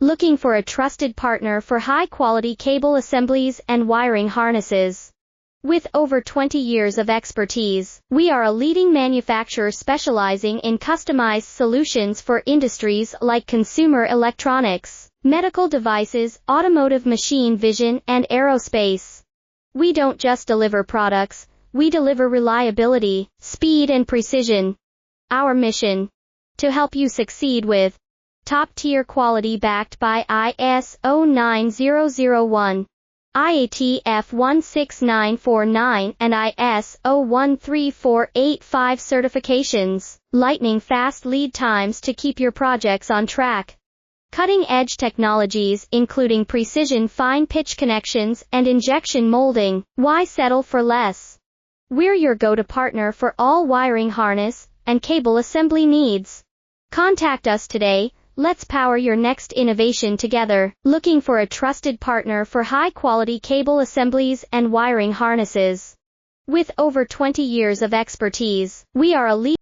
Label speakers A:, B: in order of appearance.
A: Looking for a trusted partner for high-quality cable assemblies and wiring harnesses? With over 20 years of expertise, we are a leading manufacturer specializing in customized solutions for industries like consumer electronics, medical devices, automotive machine vision, and aerospace. We don't just deliver products, we deliver reliability, speed, and precision. Our mission: to help you succeed with top-tier quality backed by ISO 9001, IATF 16949, and ISO 13485 certifications, lightning-fast lead times to keep your projects on track. Cutting-edge technologies including precision fine-pitch connections and injection molding. Why settle for less? We're your go-to partner for all wiring harness and cable assembly needs. Contact us today. Let's power your next innovation together. Looking for a trusted partner for high-quality cable assemblies and wiring harnesses? With over 20 years of expertise, we are a leader